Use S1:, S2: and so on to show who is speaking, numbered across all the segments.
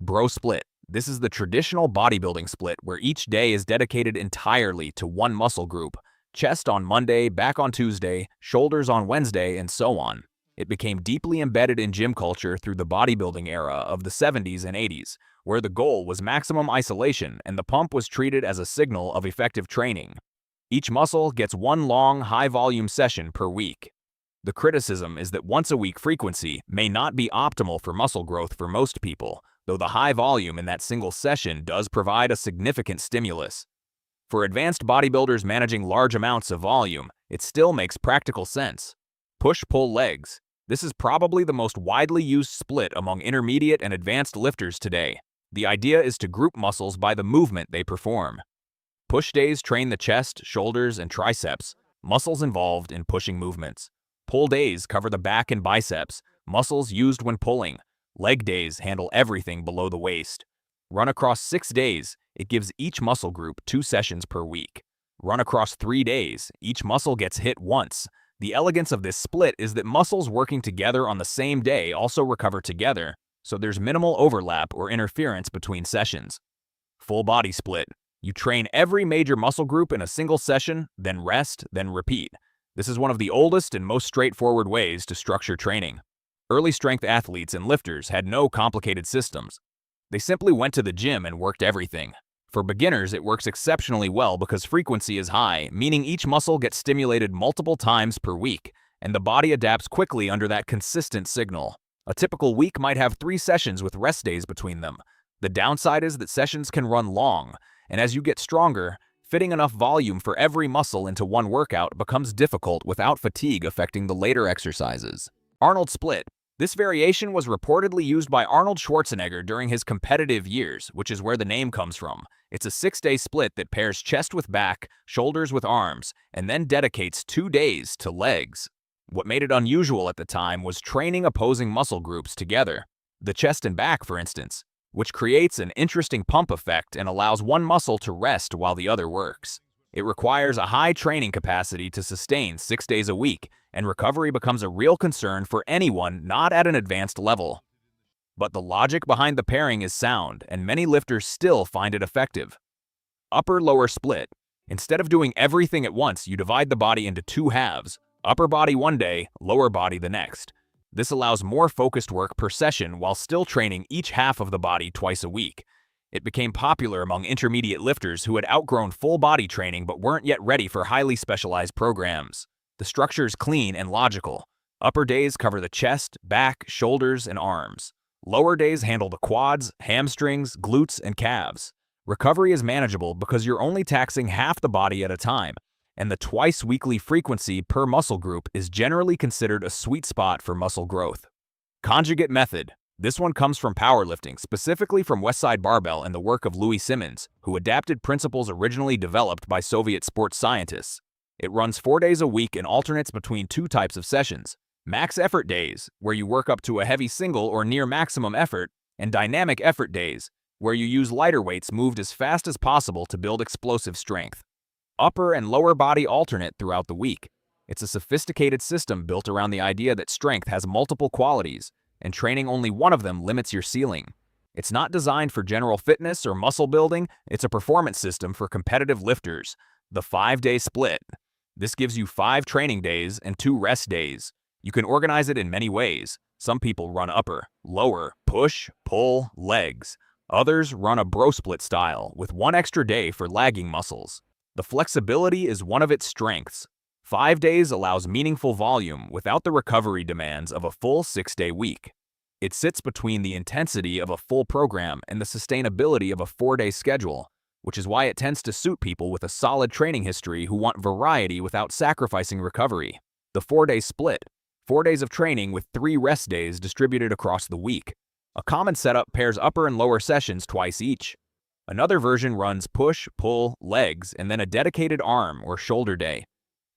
S1: Bro Split. This is the traditional bodybuilding split where each day is dedicated entirely to one muscle group. Chest on Monday, back on Tuesday, shoulders on Wednesday, and so on. It became deeply embedded in gym culture through the bodybuilding era of the 70s and 80s, where the goal was maximum isolation and the pump was treated as a signal of effective training. Each muscle gets one long, high-volume session per week. The criticism is that once-a-week frequency may not be optimal for muscle growth for most people, though the high volume in that single session does provide a significant stimulus. For advanced bodybuilders managing large amounts of volume, it still makes practical sense. Push-pull legs. This is probably the most widely used split among intermediate and advanced lifters today. The idea is to group muscles by the movement they perform. Push days train the chest, shoulders, and triceps, muscles involved in pushing movements. Pull days cover the back and biceps, muscles used when pulling. Leg days handle everything below the waist. Run across 6 days, it gives each muscle group 2 sessions per week. Run across 3 days, each muscle gets hit once. The elegance of this split is that muscles working together on the same day also recover together, so there's minimal overlap or interference between sessions. Full body split. You train every major muscle group in a single session, then rest, then repeat. This is one of the oldest and most straightforward ways to structure training. Early strength athletes and lifters had no complicated systems. They simply went to the gym and worked everything. For beginners, it works exceptionally well because frequency is high, meaning each muscle gets stimulated multiple times per week, and the body adapts quickly under that consistent signal. A typical week might have 3 sessions with rest days between them. The downside is that sessions can run long, and as you get stronger, fitting enough volume for every muscle into one workout becomes difficult without fatigue affecting the later exercises. Arnold Split. This variation was reportedly used by Arnold Schwarzenegger during his competitive years, which is where the name comes from. It's a 6-day split that pairs chest with back, shoulders with arms, and then dedicates 2 days to legs. What made it unusual at the time was training opposing muscle groups together. The chest and back, for instance, which creates an interesting pump effect and allows one muscle to rest while the other works. It requires a high training capacity to sustain 6 days a week, and recovery becomes a real concern for anyone not at an advanced level. But the logic behind the pairing is sound, and many lifters still find it effective. Upper-lower split. Instead of doing everything at once, you divide the body into 2 halves, upper body one day, lower body the next. This allows more focused work per session while still training each half of the body twice a week. It became popular among intermediate lifters who had outgrown full body training but weren't yet ready for highly specialized programs. The structure is clean and logical. Upper days cover the chest, back, shoulders, and arms. Lower days handle the quads, hamstrings, glutes, and calves. Recovery is manageable because you're only taxing half the body at a time, and the twice-weekly frequency per muscle group is generally considered a sweet spot for muscle growth. Conjugate Method. This one comes from powerlifting, specifically from Westside Barbell and the work of Louis Simmons, who adapted principles originally developed by Soviet sports scientists. It runs 4 days a week and alternates between 2 types of sessions: max effort days, where you work up to a heavy single or near maximum effort, and dynamic effort days, where you use lighter weights moved as fast as possible to build explosive strength. Upper and lower body alternate throughout the week. It's a sophisticated system built around the idea that strength has multiple qualities, and training only one of them limits your ceiling. It's not designed for general fitness or muscle building, it's a performance system for competitive lifters. The 5-day split. This gives you 5 training days and 2 rest days. You can organize it in many ways. Some people run upper, lower, push, pull, legs. Others run a bro split style, with 1 extra day for lagging muscles. The flexibility is one of its strengths. 5 days allows meaningful volume without the recovery demands of a full 6-day week. It sits between the intensity of a full program and the sustainability of a 4-day schedule, which is why it tends to suit people with a solid training history who want variety without sacrificing recovery. The 4-day split. 4 days of training with 3 rest days distributed across the week. A common setup pairs upper and lower sessions twice each. Another version runs push, pull, legs, and then a dedicated arm or shoulder day.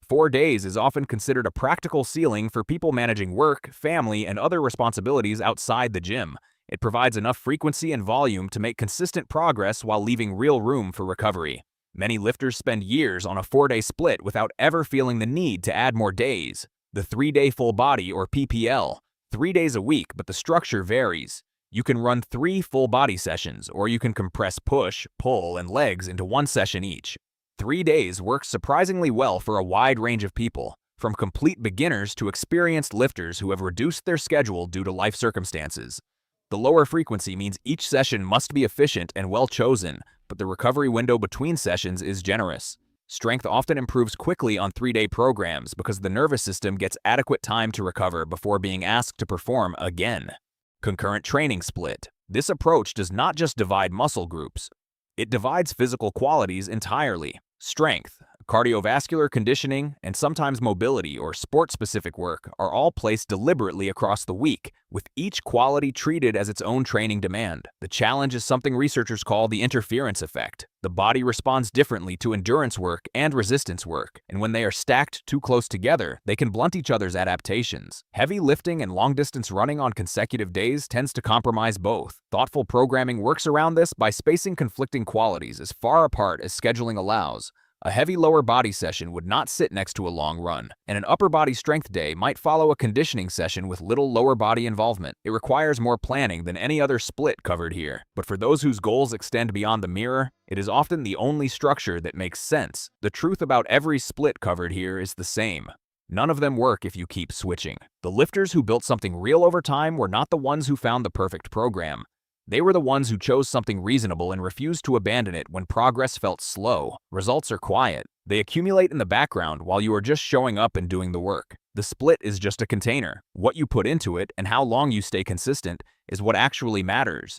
S1: 4 days is often considered a practical ceiling for people managing work, family, and other responsibilities outside the gym. It provides enough frequency and volume to make consistent progress while leaving real room for recovery. Many lifters spend years on a 4-day split without ever feeling the need to add more days. The 3-day full body or PPL. 3 days a week, but the structure varies. You can run 3 full body sessions, or you can compress push, pull, and legs into one session each. 3 days works surprisingly well for a wide range of people, from complete beginners to experienced lifters who have reduced their schedule due to life circumstances. The lower frequency means each session must be efficient and well chosen, but the recovery window between sessions is generous. Strength often improves quickly on 3-day programs because the nervous system gets adequate time to recover before being asked to perform again. Concurrent training split. This approach does not just divide muscle groups. It divides physical qualities entirely. Strength, cardiovascular conditioning, and sometimes mobility or sport-specific work are all placed deliberately across the week, with each quality treated as its own training demand. The challenge is something researchers call the interference effect. The body responds differently to endurance work and resistance work, and when they are stacked too close together, they can blunt each other's adaptations. Heavy lifting and long-distance running on consecutive days tends to compromise both. Thoughtful programming works around this by spacing conflicting qualities as far apart as scheduling allows. A heavy lower body session would not sit next to a long run, and an upper body strength day might follow a conditioning session with little lower body involvement. It requires more planning than any other split covered here, but for those whose goals extend beyond the mirror, it is often the only structure that makes sense. The truth about every split covered here is the same. None of them work if you keep switching. The lifters who built something real over time were not the ones who found the perfect program. They were the ones who chose something reasonable and refused to abandon it when progress felt slow. Results are quiet. They accumulate in the background while you are just showing up and doing the work. The split is just a container. What you put into it and how long you stay consistent is what actually matters.